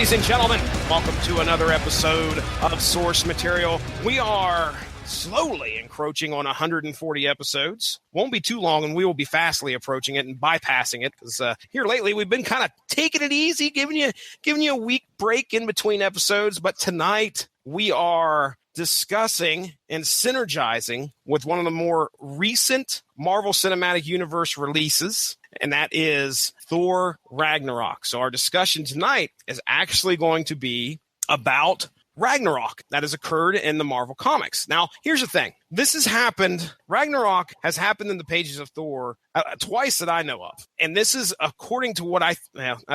Ladies and gentlemen, welcome to another episode of Source Material. We are slowly encroaching on 140 episodes. Won't be too long, and we will be fastly approaching it and bypassing it, because here lately we've been kind of taking it easy, giving you a week break in between episodes. But tonight we are discussing and synergizing with one of the more recent Marvel Cinematic Universe releases, and that is Thor Ragnarok. So our discussion tonight is actually going to be about Ragnarok that has occurred in the Marvel Comics. Now, here's the thing. This has happened. Ragnarok has happened in the pages of Thor twice that I know of. And this is according to what I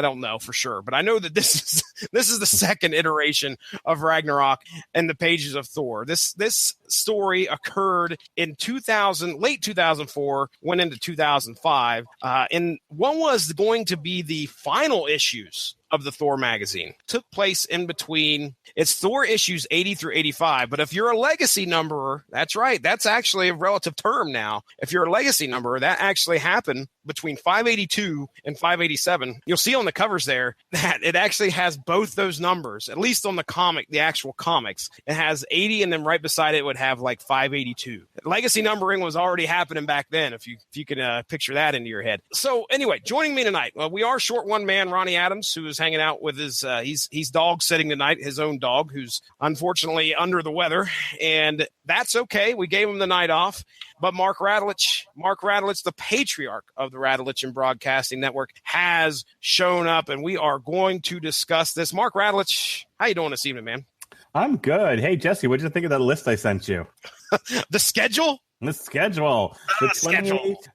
don't know for sure, but I know that this is the second iteration of Ragnarok in the pages of Thor. This story occurred in late 2004, went into 2005. And what was going to be the final issues of the Thor magazine took place in between. It's Thor issues 80 through 85. But if you're a legacy numberer, that's right. That's actually a relative term now. If you're a legacy numberer, that actually happened between 582 and 587. You'll see on the covers there that it actually has both those numbers, at least on the actual comics. It has 80, and then right beside it would have like 582. Legacy numbering was already happening back then, if you can picture that into your head. So anyway, joining me tonight, we are short one man, Ronnie Adams, who is hanging out with his, he's dog sitting tonight, his own dog, who's unfortunately under the weather, and that's okay. We gave him the night off. But Mark Radulich, the patriarch of the Radulich and Broadcasting Network, has shown up, and we are going to discuss this. Mark Radulich, how you doing this evening, man? I'm good. Hey, Jesse, what did you think of that list I sent you? The schedule? The schedule.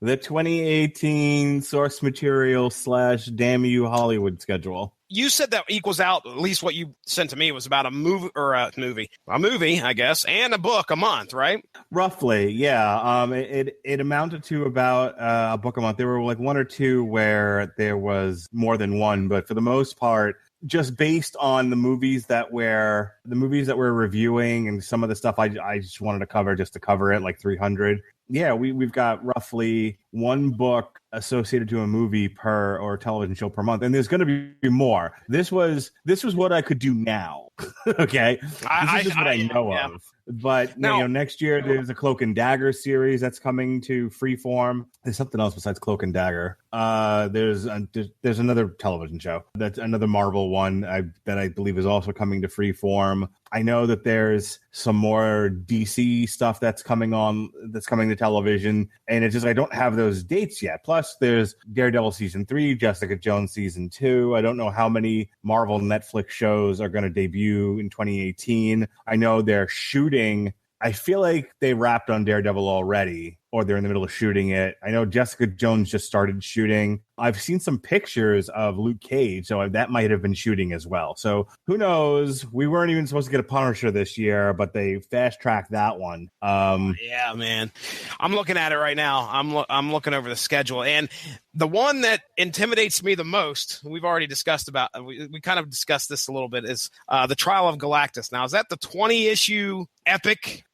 The 2018 Source Material / Damn You Hollywood schedule. You said that equals out, at least what you sent to me was about a movie, I guess, and a book a month, right? Roughly, yeah. It amounted to about a book a month. There were like one or two where there was more than one, but for the most part, just based on the movies that we're reviewing and some of the stuff I just wanted to cover it, like 300. Yeah, we've got roughly one book associated to a movie or television show per month, and there's going to be more. This was what I could do now. Okay, this is just what I know of. But next year there's a Cloak and Dagger series that's coming to Freeform. There's something else besides Cloak and Dagger. There's another television show that's another Marvel one that I believe is also coming to Freeform. I know that there's some more DC stuff that's coming to television, and it's just I don't have those dates yet. Plus, there's Daredevil season 3, Jessica Jones season 2. I don't know how many Marvel Netflix shows are going to debut in 2018. I know they're shooting. I feel like they wrapped on Daredevil already, or they're in the middle of shooting it. I know Jessica Jones just started shooting. I've seen some pictures of Luke Cage, so that might have been shooting as well. So who knows? We weren't even supposed to get a Punisher this year, but they fast-tracked that one. Yeah, man. I'm looking at it right now. I'm looking over the schedule, and the one that intimidates me the most, we've already discussed about, we kind of discussed this a little bit, is the Trial of Galactus. Now, is that the 20-issue epic?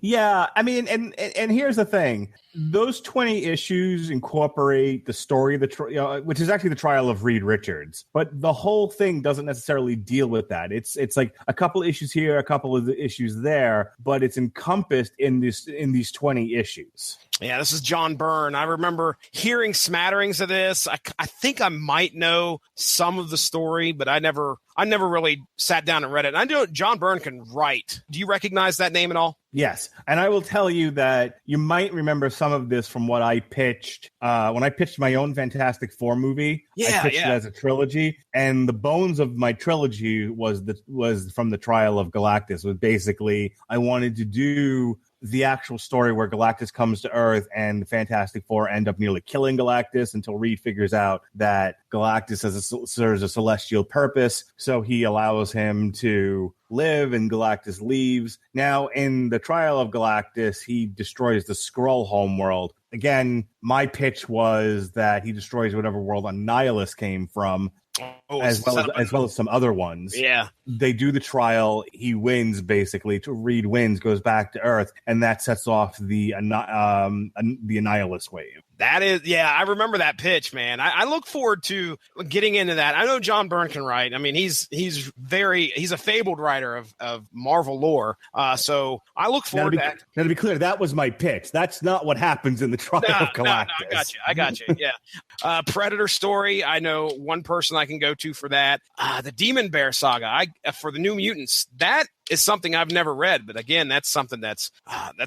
Yeah, I mean, and here's the thing. Those 20 issues incorporate the story, which is actually the trial of Reed Richards. But the whole thing doesn't necessarily deal with that. It's like a couple issues here, a couple of the issues there, but it's encompassed in these 20 issues. Yeah, this is John Byrne. I remember hearing smatterings of this. I think I might know some of the story, but I never really sat down and read it. And I know John Byrne can write. Do you recognize that name at all? Yes. And I will tell you that you might remember some of this from what I pitched when I pitched my own Fantastic Four movie. I pitched it as a trilogy. And the bones of my trilogy was from the Trial of Galactus. It was basically, I wanted to do the actual story where Galactus comes to Earth and the Fantastic Four end up nearly killing Galactus until Reed figures out that Galactus serves a celestial purpose. So he allows him to live, and Galactus leaves. Now, in the Trial of Galactus, he destroys the Skrull homeworld. Again, my pitch was that he destroys whatever world Annihilus came from, as well as some other ones. Yeah. They do the trial. He wins, basically. Reed wins, goes back to Earth, and that sets off the Annihilus wave. That is, yeah, I remember that pitch, man. I look forward to getting into that. I know John Byrne can write. I mean, he's a fabled writer of Marvel lore. So I look forward to that. Now, to be clear, that was my pitch. That's not what happens in the Trial of Galactus. No, I got you. Yeah. Predator story. I know one person I can go to for that. The Demon Bear saga. For the New Mutants. That is something I've never read, but again, that's something that's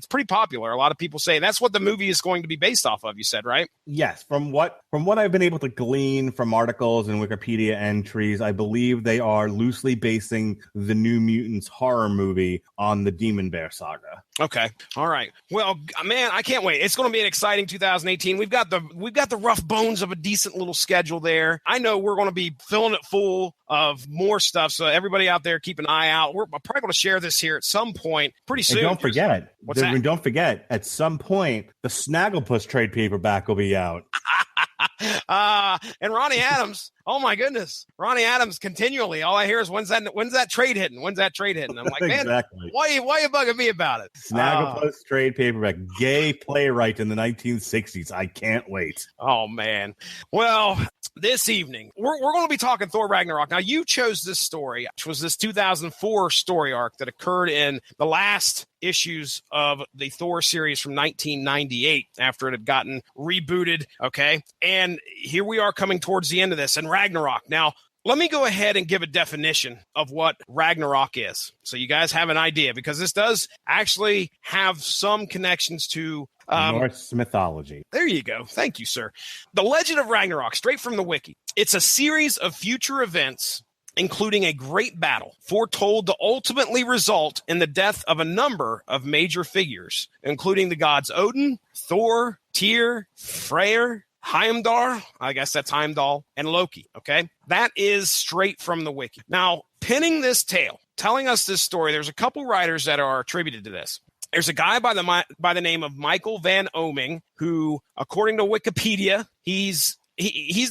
pretty popular. A lot of people say that's what the movie is going to be based off of. You said, right? Yes. From what I've been able to glean from articles and Wikipedia entries, I believe they are loosely basing the New Mutants horror movie on the Demon Bear saga. Okay. All right. Well, man, I can't wait. It's going to be an exciting 2018. We've got the rough bones of a decent little schedule there. I know we're going to be filling it full of more stuff. So everybody out there, keep an eye out. We're probably going to share this here at some point pretty soon. And don't forget, at some point, the Snagglepuss trade paperback will be out. And Ronnie Adams, oh my goodness, Ronnie Adams continually. All I hear is when's that trade hitting? When's that trade hitting? I'm like, man, exactly. Why you bugging me about it? Snagglepuss trade paperback, gay playwright in the 1960s. I can't wait. Oh man. Well, this evening we're going to be talking Thor Ragnarok. Now you chose this story, which was this 2004 story arc that occurred in the last issues of the Thor series from 1998 after it had gotten rebooted. Okay. And here we are coming towards the end of this and Ragnarok. Now, let me go ahead and give a definition of what Ragnarok is. So you guys have an idea, because this does actually have some connections to Norse mythology. There you go. Thank you, sir. The Legend of Ragnarok, straight from the wiki. It's a series of future events including a great battle, foretold to ultimately result in the death of a number of major figures, including the gods Odin, Thor, Tyr, Freyr, Heimdallr, I guess that's Heimdall, and Loki, okay? That is straight from the wiki. Now, pinning this tale, telling us this story, there's a couple writers that are attributed to this. There's a guy by the name of Michael Van Oming, who, according to Wikipedia, he's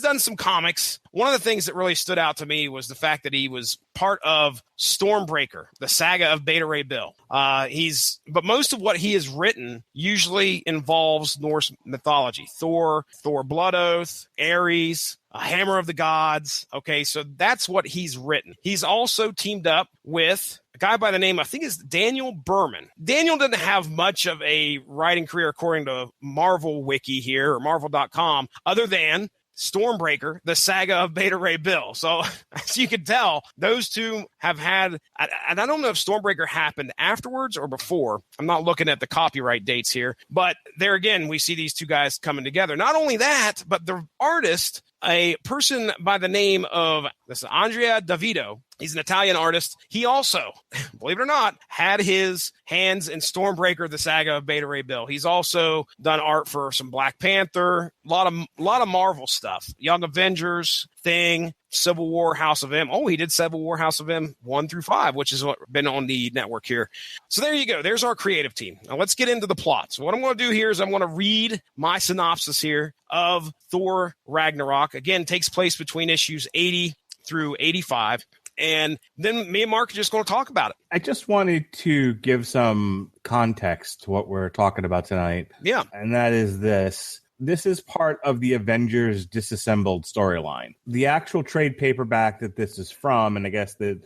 done some comics. One of the things that really stood out to me was the fact that he was part of Stormbreaker, the saga of Beta Ray Bill. But most of what he has written usually involves Norse mythology. Thor, Blood Oath, Ares, Hammer of the Gods. Okay, so that's what he's written. He's also teamed up with a guy by the name, I think is Daniel Berman. Daniel didn't have much of a writing career according to Marvel Wiki here, or Marvel.com, other than Stormbreaker, the saga of Beta Ray Bill. So as you can tell, those two have had, and I don't know if Stormbreaker happened afterwards or before. I'm not looking at the copyright dates here, but there again, we see these two guys coming together. Not only that, but the artist, a person by the name of Andrea Davido. He's an Italian artist. He also, believe it or not, had his hands in Stormbreaker, the saga of Beta Ray Bill. He's also done art for some Black Panther, a lot of Marvel stuff, Young Avengers, Thing, Civil War, House of M. Oh, he did Civil War, House of M 1 through 5, which has been on the network here. So there you go. There's our creative team. Now let's get into the plot. So what I'm going to do here is I'm going to read my synopsis here of Thor Ragnarok. Again, takes place between issues 80 through 85. And then me and Mark are just going to talk about it. I just wanted to give some context to what we're talking about tonight. Yeah. And that is this. This is part of the Avengers Disassembled storyline. The actual trade paperback that this is from, and I guess this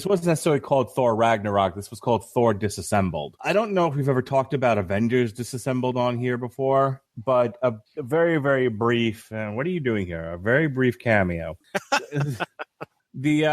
wasn't necessarily called Thor Ragnarok. This was called Thor Disassembled. I don't know if we've ever talked about Avengers Disassembled on here before, but a very, very brief, what are you doing here? A very brief cameo. The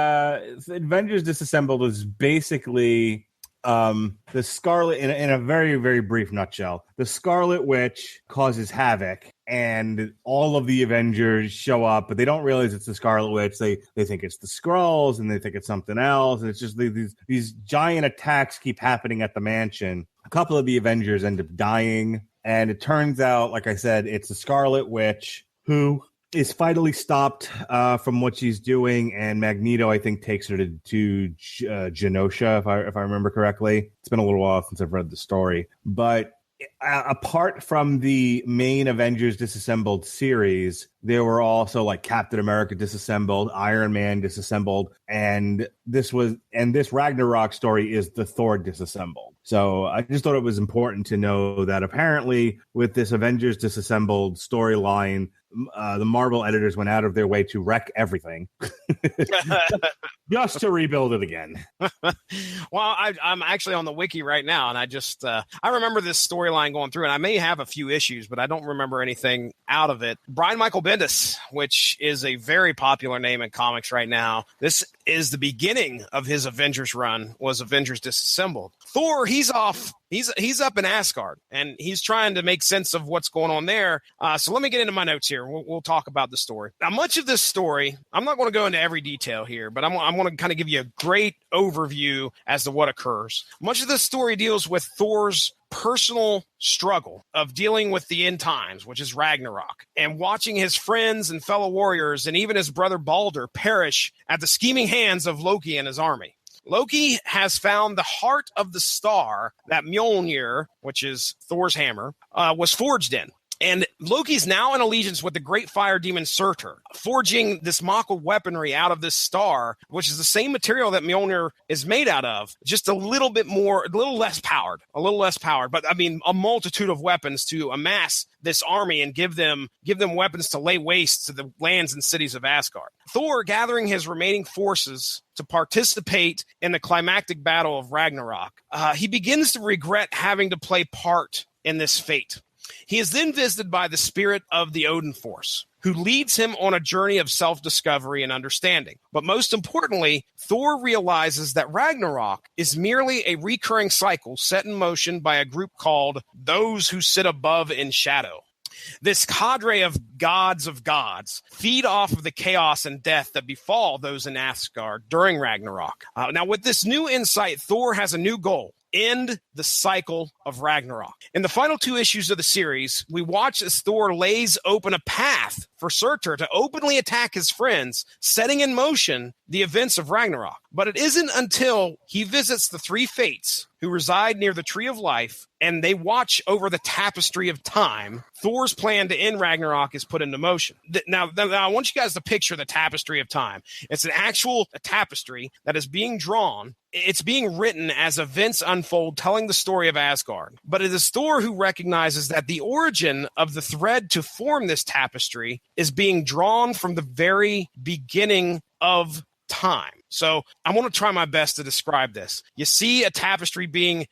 Avengers Disassembled is basically the Scarlet, in a very, very brief nutshell. The Scarlet Witch causes havoc, and all of the Avengers show up, but they don't realize it's the Scarlet Witch. They think it's the Skrulls, and they think it's something else. And it's just these giant attacks keep happening at the mansion. A couple of the Avengers end up dying, and it turns out, like I said, it's the Scarlet Witch who is finally stopped from what she's doing, and Magneto, I think, takes her to Genosha, if I remember correctly. It's been a little while since I've read the story, but apart from the main Avengers Disassembled series, there were also like Captain America Disassembled, Iron Man Disassembled, and this Ragnarok story is the Thor Disassembled. So I just thought it was important to know that apparently with this Avengers Disassembled storyline, the Marvel editors went out of their way to wreck everything just to rebuild it again. Well, I'm actually on the wiki right now, and I remember this storyline going through, and I may have a few issues, but I don't remember anything out of it. Brian Michael Bendis, which is a very popular name in comics right now. This is the beginning of his Avengers run, was Avengers Disassembled. Thor, he's off. He's up in Asgard, and he's trying to make sense of what's going on there. So let me get into my notes here. We'll talk about the story. Now, much of this story, I'm not going to go into every detail here, but I'm going to kind of give you a great overview as to what occurs. Much of this story deals with Thor's personal struggle of dealing with the end times, which is Ragnarok, and watching his friends and fellow warriors and even his brother Baldur perish at the scheming hands of Loki and his army. Loki has found the heart of the star that Mjolnir, which is Thor's hammer, was forged in. And Loki's now in allegiance with the great fire demon Surtur, forging this Mako weaponry out of this star, which is the same material that Mjolnir is made out of, just a little less powered, but I mean, a multitude of weapons to amass this army and give them weapons to lay waste to the lands and cities of Asgard. Thor, gathering his remaining forces to participate in the climactic battle of Ragnarok, he begins to regret having to play part in this fate. He is then visited by the spirit of the Odin force, who leads him on a journey of self-discovery and understanding. But most importantly, Thor realizes that Ragnarok is merely a recurring cycle set in motion by a group called Those Who Sit Above in Shadow. This cadre of gods feed off of the chaos and death that befall those in Asgard during Ragnarok. Now, with this new insight, Thor has a new goal: end the cycle of Ragnarok. In the final 2 issues of the series, we watch as Thor lays open a path for Surtur to openly attack his friends, setting in motion the events of Ragnarok. But it isn't until he visits the 3 Fates, who reside near the Tree of Life, and they watch over the tapestry of time, Thor's plan to end Ragnarok is put into motion. Now, I want you guys to picture the tapestry of time. It's an actual tapestry that is being drawn. It's being written as events unfold, telling the story of Asgard. But it is Thor who recognizes that the origin of the thread to form this tapestry is being drawn from the very beginning of time. So I want to try my best to describe this. You see a tapestry being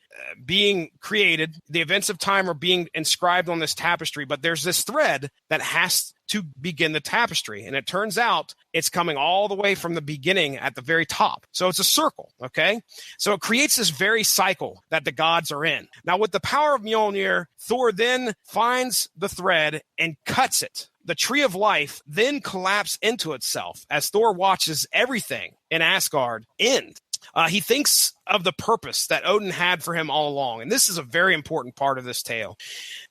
created. The events of time are being inscribed on this tapestry, but there's this thread that has to begin the tapestry. And it turns out it's coming all the way from the beginning at the very top. So it's a circle, okay? So it creates this very cycle that the gods are in. Now, with the power of Mjolnir, Thor then finds the thread and cuts it. The Tree of Life then collapses into itself as Thor watches everything in Asgard end. He thinks of the purpose that Odin had for him all along, and this is a very important part of this tale.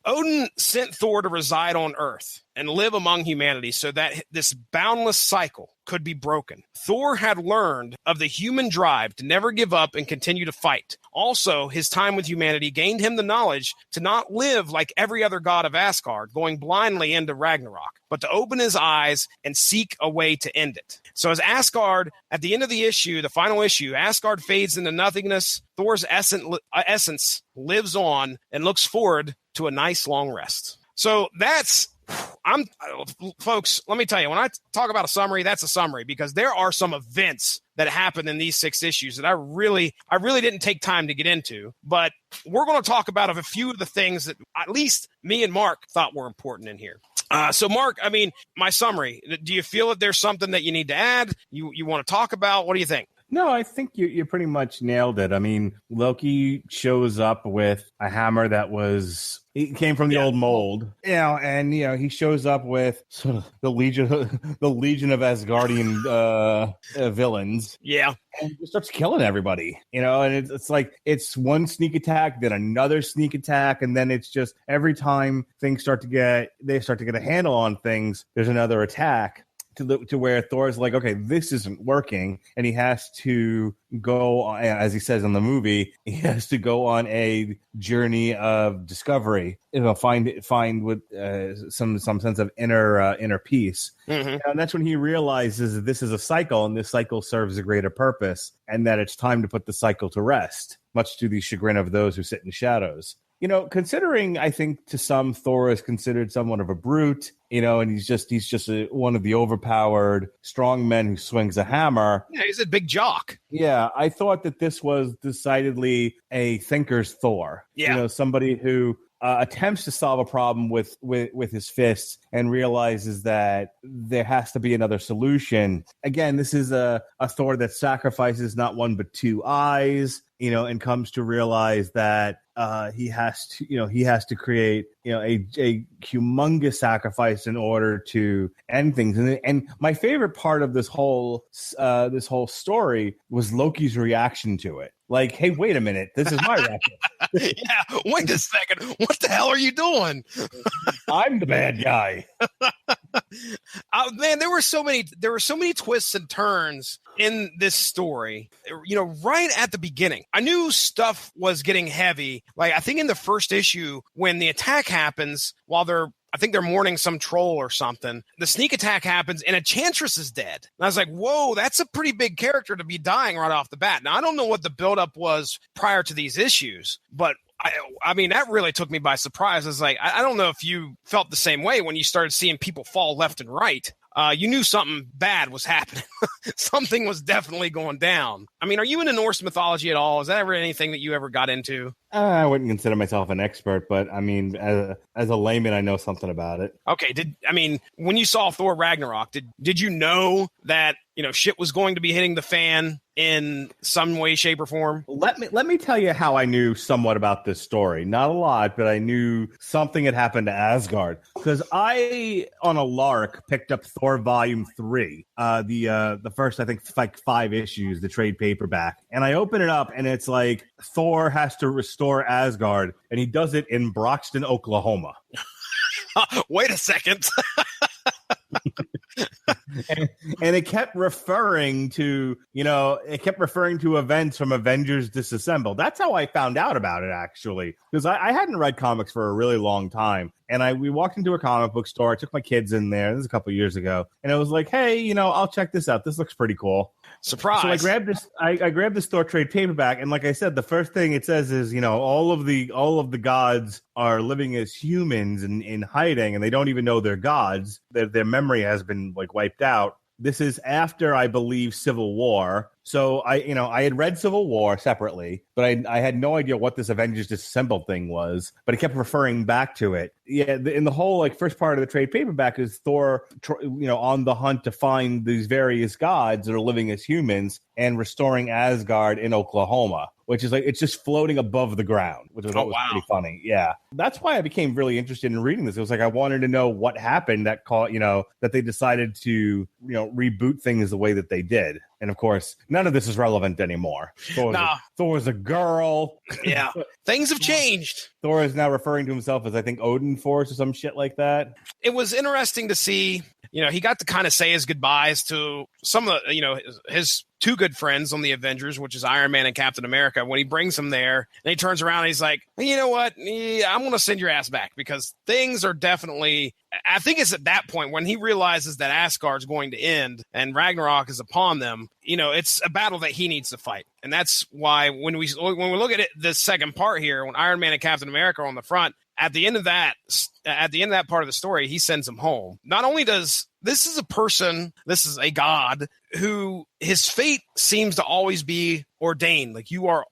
Odin sent Thor to reside on Earth and live among humanity so that this boundless cycle could be broken. Thor had learned of the human drive to never give up and continue to fight. Also, his time with humanity gained him the knowledge to not live like every other god of Asgard, going blindly into Ragnarok, but to open his eyes and seek a way to end it. So as Asgard, at the end of the issue, the final issue, Asgard fades into nothingness. Thor's essence lives on and looks forward to a nice long rest. So folks, let me tell you, when I talk about a summary, that's a summary, because there are some events that happened in these 6 issues that I really didn't take time to get into, but we're going to talk about a few of the things that at least me and Mark thought were important in here. So Mark, I mean, my summary, do you feel that there's something that you need to add? You want to talk about? What do you think? No, I think you pretty much nailed it. I mean, Loki shows up with a hammer that it came from the old mold, and he shows up with sort of the legion of Asgardian villains. Yeah, and he starts killing everybody. And it's like it's one sneak attack, then another sneak attack, and then it's just every time they start to get a handle on things, there's another attack. to where Thor's like, okay, this isn't working, and he has to go, as he says in the movie, he has to go on a journey of discovery, find with some sense of inner peace. Mm-hmm. And that's when he realizes that this is a cycle, and this cycle serves a greater purpose, and that it's time to put the cycle to rest, much to the chagrin of those who sit in shadows. Considering, I think to some, Thor is considered somewhat of a brute, and he's just one of the overpowered strong men who swings a hammer. Yeah, he's a big jock. Yeah, I thought that this was decidedly a thinker's Thor. Yeah. Somebody who attempts to solve a problem with his fists and realizes that there has to be another solution. Again, this is a Thor that sacrifices not one but two eyes, and comes to realize that he has to create a humongous sacrifice in order to end things. And my favorite part of this whole story was Loki's reaction to it. Like, hey, wait a minute, this is my reaction. Yeah, wait a second. What the hell are you doing? I'm the bad guy. Man, there were so many twists and turns in this story. Right at the beginning, I knew stuff was getting heavy. Like, I think in the first issue, when the attack happens, while I think they're mourning some troll or something, the sneak attack happens and Enchantress is dead. And I was like, whoa, that's a pretty big character to be dying right off the bat. Now, I don't know what the buildup was prior to these issues, but I mean, that really took me by surprise. It's like, I don't know if you felt the same way when you started seeing people fall left and right. You knew something bad was happening. Something was definitely going down. I mean, are you into Norse mythology at all? Is that ever anything that you ever got into? I wouldn't consider myself an expert, but I mean, as a layman, I know something about it. Okay. When you saw Thor Ragnarok, did you know that, shit was going to be hitting the fan in some way, shape, or form? Let me tell you how I knew somewhat about this story. Not a lot, but I knew something had happened to Asgard. Because I, on a lark, picked up Thor Volume 3, the first, I think, like 5 issues, the trade paperback. And I open it up, and it's like Thor has to restore Asgard, and he does it in Broxton, Oklahoma. Wait a second. and it kept referring to events from Avengers Disassembled. That's how I found out about it, actually, because I hadn't read comics for a really long time. And we walked into a comic book store. I took my kids in there. This was a couple of years ago, and it was like, hey, I'll check this out. This looks pretty cool. Surprise! So I grabbed this. I grabbed this Thor trade paperback, and like I said, the first thing it says is, all of the gods are living as humans in hiding, and they don't even know they're gods. Their memory has been wiped out. This is after, I believe, Civil War. So I had read Civil War separately, but I had no idea what this Avengers Disassembled thing was, but it kept referring back to it. Yeah, in the whole first part of the trade paperback is Thor, on the hunt to find these various gods that are living as humans and restoring Asgard in Oklahoma, which is it's just floating above the ground, which was pretty funny. Yeah, that's why I became really interested in reading this. It was I wanted to know what happened that that they decided to reboot things the way that they did. And of course, none of this is relevant anymore. Thor's a girl. Yeah, things have changed. Thor is now referring to himself as, I think, Odin Force or some shit like that. It was interesting to see. He got to kind of say his goodbyes to some of his two good friends on the Avengers, which is Iron Man and Captain America. When he brings them there, and he turns around and he's like, you know what? I'm going to send your ass back, because things are definitely. I think it's at that point when he realizes that Asgard's going to end and Ragnarok is upon them. It's a battle that he needs to fight. And that's why when we look at it, this second part here, when Iron Man and Captain America are on the front, at the end of that part of the story, he sends them home. Not only does this is a god who his fate seems to always be ordained. Like, you are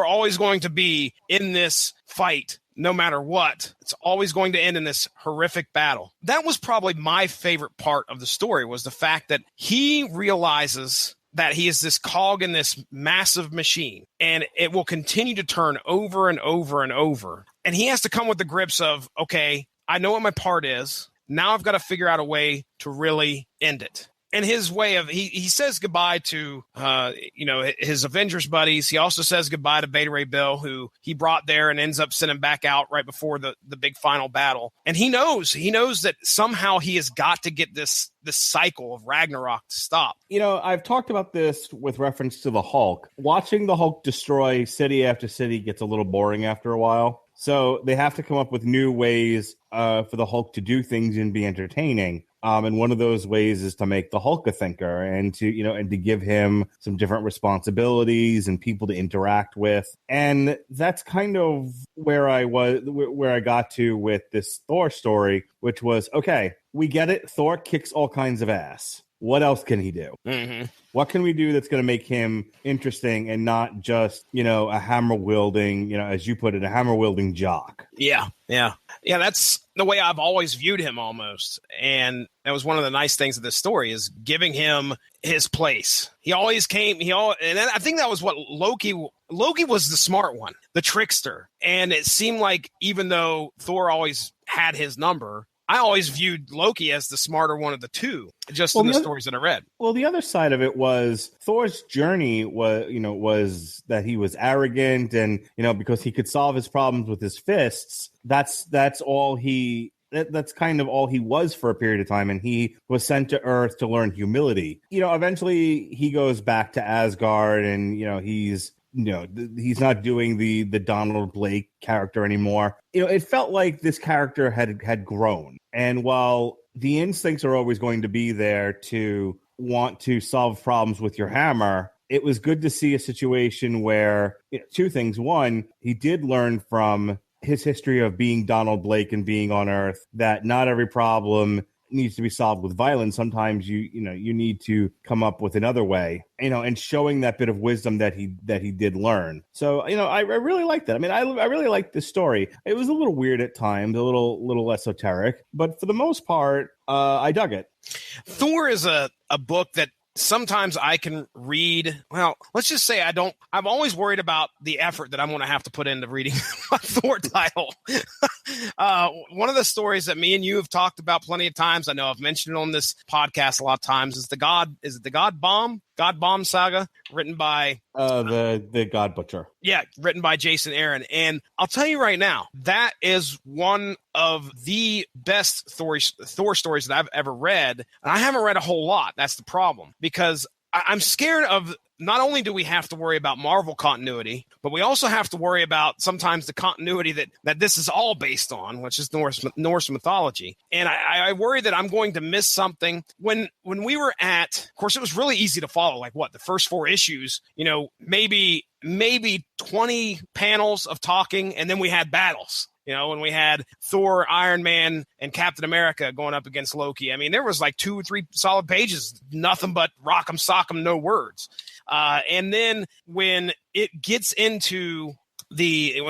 always going to be in this fight. No matter what, it's always going to end in this horrific battle. That was probably my favorite part of the story, was the fact that he realizes that he is this cog in this massive machine, and it will continue to turn over and over and over. And he has to come with the grips of, okay, I know what my part is. Now I've got to figure out a way to really end it. and his way of he says goodbye to his Avengers buddies. He also says goodbye to Beta Ray Bill, who he brought there and ends up sending back out right before the big final battle. And he knows that somehow he has got to get this cycle of Ragnarok to stop. I've talked about this with reference to the Hulk. Watching the Hulk destroy city after city gets a little boring after a while. So they have to come up with new ways for the Hulk to do things and be entertaining. And one of those ways is to make the Hulk a thinker and to give him some different responsibilities and people to interact with. And that's kind of where I got to with this Thor story, which was, okay, we get it. Thor kicks all kinds of ass. What else can he do? Mm-hmm. What can we do that's going to make him interesting and not just, a hammer wielding, as you put it, a hammer wielding jock? Yeah. That's the way I've always viewed him almost. And that was one of the nice things of this story is giving him his place. And I think that was what Loki was the smart one, the trickster. And it seemed like even though Thor always had his number, I always viewed Loki as the smarter one of the two, just in the stories that I read. Well, the other side of it was Thor's journey was that he was arrogant and, because he could solve his problems with his fists. That's kind of all he was for a period of time. And he was sent to Earth to learn humility. Eventually he goes back to Asgard and, he's not doing the Donald Blake character anymore. It felt like this character had grown. And while the instincts are always going to be there to want to solve problems with your hammer, it was good to see a situation where two things. One, he did learn from his history of being Donald Blake and being on Earth that not every problem needs to be solved with violence. Sometimes you need to come up with another way, and showing that bit of wisdom that he did learn. So, I really liked that. I mean, I really liked this story. It was a little weird at times, a little esoteric, but for the most part, I dug it. Thor is a book that sometimes I can read. Well, let's just say I'm always worried about the effort that I'm going to have to put into reading a Thor title. One of the stories that me and you have talked about plenty of times, I know I've mentioned it on this podcast a lot of times, is the God Bomb Saga, written by the God Butcher. Yeah, written by Jason Aaron. And I'll tell you right now, that is one of the best Thor stories that I've ever read. And I haven't read a whole lot. That's the problem, because I'm scared of, not only do we have to worry about Marvel continuity, but we also have to worry about sometimes the continuity that this is all based on, which is Norse mythology. And I worry that I'm going to miss something. When we were at, of course, it was really easy to follow, like the first 4 issues, maybe 20 panels of talking, and then we had battles. When we had Thor, Iron Man, and Captain America going up against Loki. I mean, there was like 2 or 3 solid pages, nothing but rock'em sock'em, no words. And then when it gets into the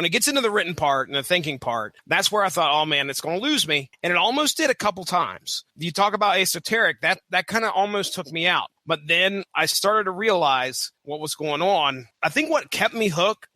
written part and the thinking part, that's where I thought, oh man, it's going to lose me. And it almost did a couple times. You talk about esoteric, that kind of almost took me out. But then I started to realize what was going on. I think what kept me hooked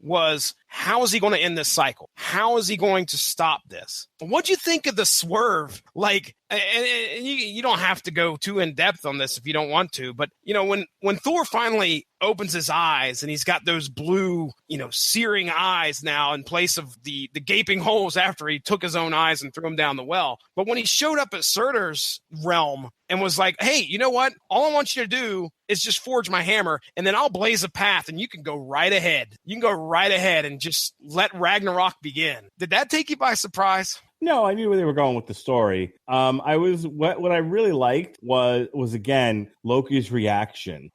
was, how is he going to end this cycle? How is he going to stop this? What'd you think of the swerve? Like, and you don't have to go too in depth on this if you don't want to, but when Thor finally opens his eyes and he's got those blue, searing eyes now in place of the gaping holes after he took his own eyes and threw them down the well. But when he showed up at Surtur's realm and was like, hey, you know what? All I want you to do is just forge my hammer, and then I'll blaze a path, and you can go right ahead. You can go right ahead and just let Ragnarok begin. Did that take you by surprise? No, I knew where they were going with the story. What I really liked was again Loki's reaction.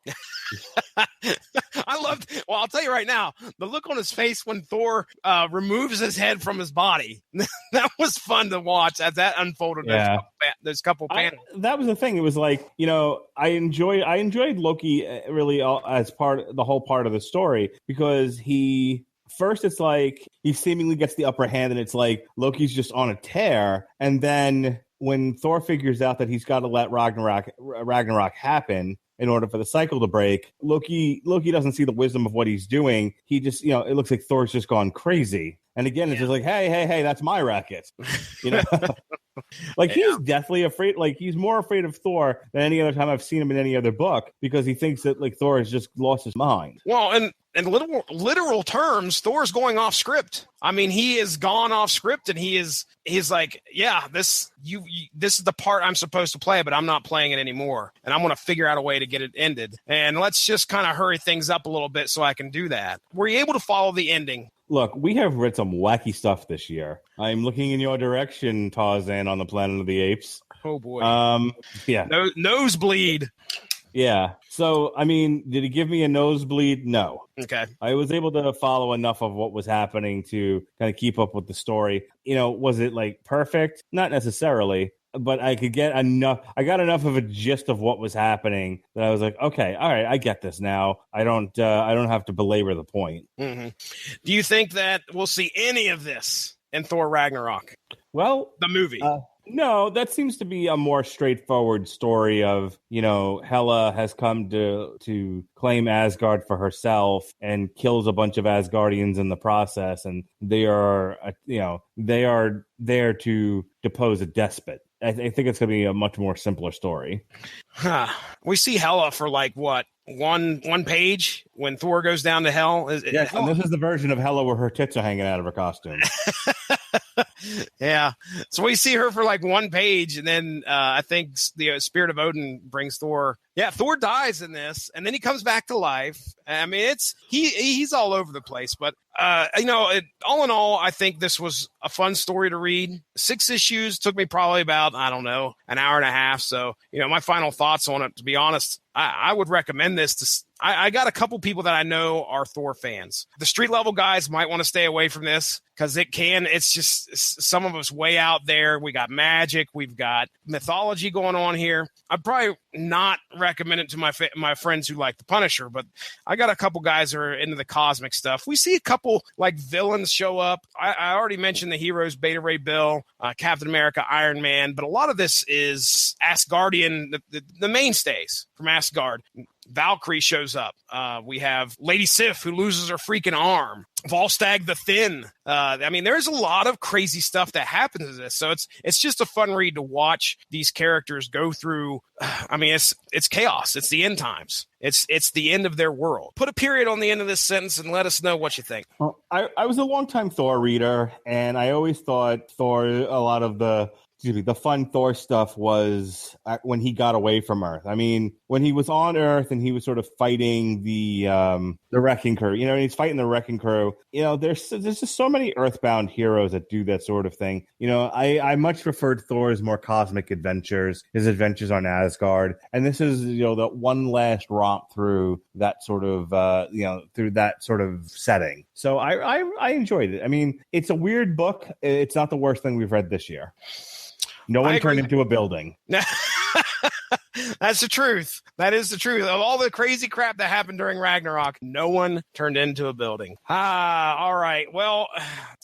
Well, I'll tell you right now, the look on his face when Thor removes his head from his body. That was fun to watch as that unfolded. Yeah. There's a couple panels. That was the thing. It was like, I enjoyed Loki really as the whole part of the story, because first, it's like he seemingly gets the upper hand, and it's like Loki's just on a tear. And then when Thor figures out that he's got to let Ragnarok happen in order for the cycle to break, Loki doesn't see the wisdom of what he's doing. He just, it looks like Thor's just gone crazy. And again, it's just like, hey, that's my racket. You know, like he's deathly afraid. Like he's more afraid of Thor than any other time I've seen him in any other book because he thinks that like Thor has just lost his mind. Well, and in literal terms, Thor's going off script. I mean, he has gone off script, and he's like, yeah, this is the part I'm supposed to play, but I'm not playing it anymore, and I'm going to figure out a way to get it ended. And let's just kind of hurry things up a little bit so I can do that. Were you able to follow the ending? Look, we have read some wacky stuff this year. I'm looking in your direction, Tarzan on the Planet of the Apes. Oh boy. Yeah. Nosebleed. Yeah. So, I mean, did it give me a nosebleed? No. Okay. I was able to follow enough of what was happening to kind of keep up with the story. You know, was it like perfect? Not necessarily, but I could get enough. I got enough of a gist of what was happening that I was like, okay, all right, I get this now. I don't have to belabor the point. Mm-hmm. Do you think that we'll see any of this in Thor Ragnarok? Well, the movie. No, that seems to be a more straightforward story of, you know, Hela has come to claim Asgard for herself and kills a bunch of Asgardians in the process. And they are there to depose a despot. I think it's going to be a much more simpler story. We see Hela for like what? One page when Thor goes down to hell. Yes, and this is the version of Hela where her tits are hanging out of her costume. Yeah, so we see her for like one page, and then I think the spirit of Odin brings Thor. Yeah, Thor dies in this, and then he comes back to life. I mean, he's all over the place, but all in all, I think this was a fun story to read. 6 issues took me probably about, I don't know, an hour and a half. So, you know, my final thoughts on it, to be honest, I would recommend this. I got a couple people that I know are Thor fans. The street level guys might want to stay away from this because it's just some of us way out there. We got magic. We've got mythology going on here. I'd probably not recommend it to my friends who like the Punisher, but I got a couple guys who are into the cosmic stuff. We see a couple like villains show up. I already mentioned the heroes, Beta Ray Bill, Captain America, Iron Man, but a lot of this is Asgardian, the mainstays from Asgard. Valkyrie shows up. We have Lady Sif, who loses her freaking arm. Volstagg the Thin. I mean, there's a lot of crazy stuff that happens in this. So it's just a fun read to watch these characters go through. I mean, it's chaos. It's the end times. It's the end of their world. Put a period on the end of this sentence and let us know what you think. Well, I was a longtime Thor reader, and I always thought Thor, a lot of the fun Thor stuff was when he got away from Earth. I mean, when he was on Earth and he was sort of fighting the Wrecking Crew, you know, he's fighting the Wrecking Crew. You know, there's just so many Earthbound heroes that do that sort of thing. You know, I much preferred Thor's more cosmic adventures, his adventures on Asgard, and this is, you know, the one last romp through that sort of through that sort of setting. So I enjoyed it. I mean, it's a weird book. It's not the worst thing we've read this year. No one turned into a building. That's the truth. That is the truth. Of all the crazy crap that happened during Ragnarok, no one turned into a building. All right. Well,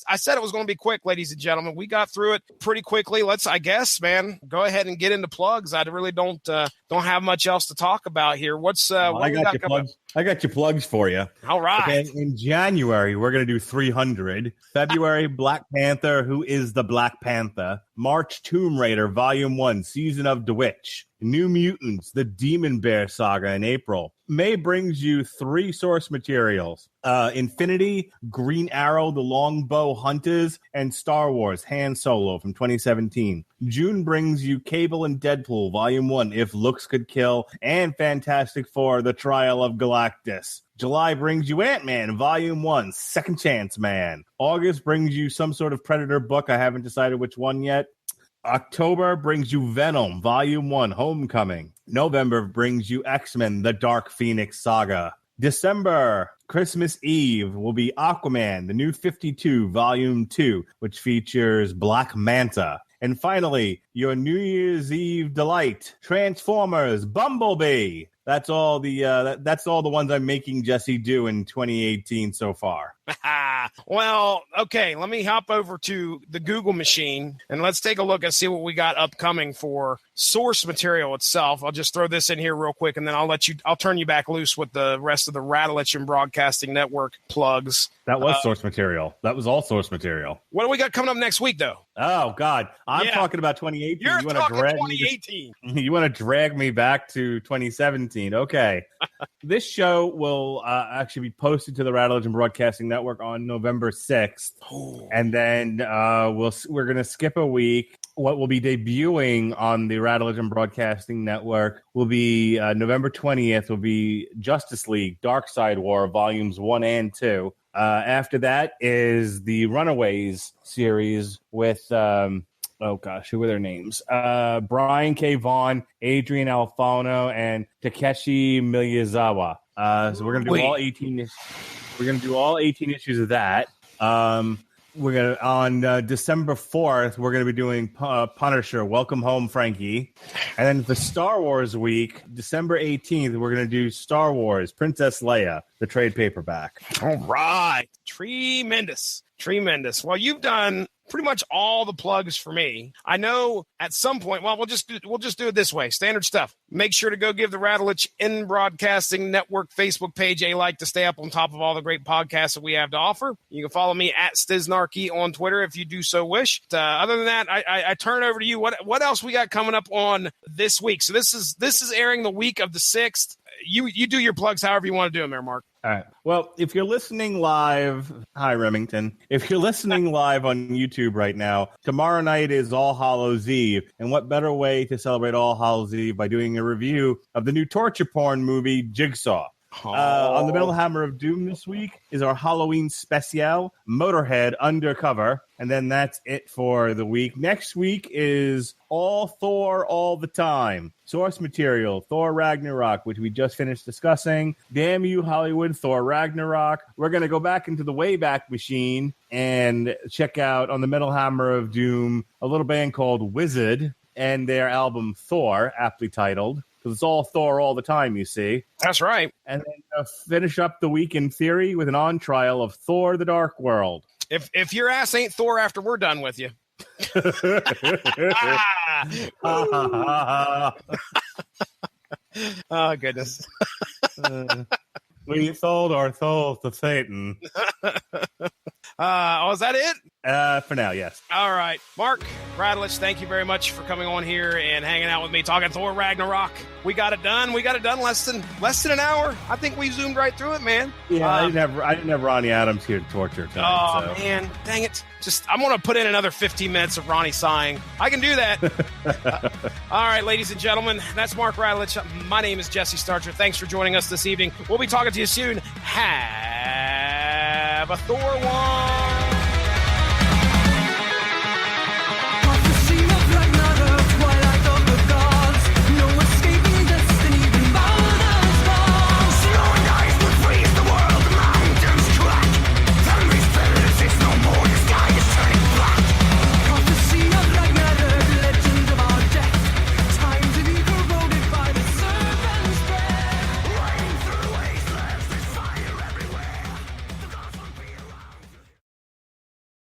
I said it was going to be quick, ladies and gentlemen. We got through it pretty quickly. Let's, I guess, man, go ahead and get into plugs. I really don't have much else to talk about here. What I got your plugs. I got your plugs for you. All right. Okay, in January, we're going to do 300. February, Black Panther, Who is the Black Panther? March, Tomb Raider, Volume 1, Season of the Witch. New Mutants, the Demon Bear Saga in April. May brings you 3 source materials. Infinity, Green Arrow, The Longbow Hunters, and Star Wars, Han Solo from 2017. June brings you Cable and Deadpool, Volume 1, If Looks Could Kill, and Fantastic Four, The Trial of Galactus. July brings you Ant-Man, Volume 1, Second Chance Man. August brings you some sort of Predator book. I haven't decided which one yet. October brings you Venom, Volume 1, Homecoming. November brings you X-Men, The Dark Phoenix Saga. December, Christmas Eve, will be Aquaman, The New 52, Volume 2, which features Black Manta. And finally, your New Year's Eve delight, Transformers, Bumblebee. That's all the ones I'm making Jesse do in 2018 so far. Well, okay, let me hop over to the Google machine and let's take a look and see what we got upcoming for source material itself. I'll just throw this in here real quick and then I'll turn you back loose with the rest of the Radulich and Broadcasting Network plugs. That was source material. That was all source material. What do we got coming up next week, though? Oh, God. I'm talking about 2018. You're talking 2018. You want to drag me back to 2017. Okay. This show will actually be posted to the Radulich and Broadcasting Network on November 6th. Oh. And then we're going to skip a week. What will be debuting on the Radulich and Broadcasting Network will be November 20th will be Justice League Darkseid War Volumes 1 and 2. After that is the Runaways series with, who are their names? Brian K. Vaughan, Adrian Alfano, and Takeshi Miyazawa. So we're going to do all 18. We're going to do all 18 issues of that. We're gonna on December 4th. We're gonna be doing Punisher. Welcome home, Frankie. And then the Star Wars week, December 18th. We're gonna do Star Wars Princess Leia, the trade paperback. All right, tremendous. Well, you've done pretty much all the plugs for me. I know at some point. Well, we'll just do it this way. Standard stuff. Make sure to go give the Radulich in Broadcasting Network Facebook page a like to stay up on top of all the great podcasts that we have to offer. You can follow me at Stiznarky on Twitter if you do so wish. Other than that, I turn it over to you. What else we got coming up on this week? So this is airing the week of the 6th. You do your plugs however you want to do them there, Mark. All right. Well, if you're listening live, hi, Remington. If you're listening live on YouTube right now, tomorrow night is All Hallows Eve. And what better way to celebrate All Hallows Eve by doing a review of the new torture porn movie, Jigsaw. On the Metal Hammer of Doom this week is our Halloween special, Motorhead Undercover. And then that's it for the week. Next week is all Thor all the time. Source material, Thor Ragnarok, which we just finished discussing. Damn you, Hollywood, Thor Ragnarok. We're going to go back into the Wayback Machine and check out on the Metal Hammer of Doom a little band called Wizard and their album Thor, aptly titled. Because it's all Thor all the time, you see. That's right. And then finish up the week in theory with an on-trial of Thor the Dark World. If your ass ain't Thor after we're done with you. Oh, goodness. We sold our souls to Satan. Is that it? For now, yes. All right. Mark Radulich, thank you very much for coming on here and hanging out with me, talking Thor Ragnarok. We got it done. Less than an hour. I think we zoomed right through it, man. Yeah, I didn't have Ronnie Adams here to torture tonight. Man, dang it. I'm going to put in another 15 minutes of Ronnie sighing. I can do that. All right, ladies and gentlemen, that's Mark Radulich. My name is Jesse Starcher. Thanks for joining us this evening. We'll be talking to you soon. Have a Thor one.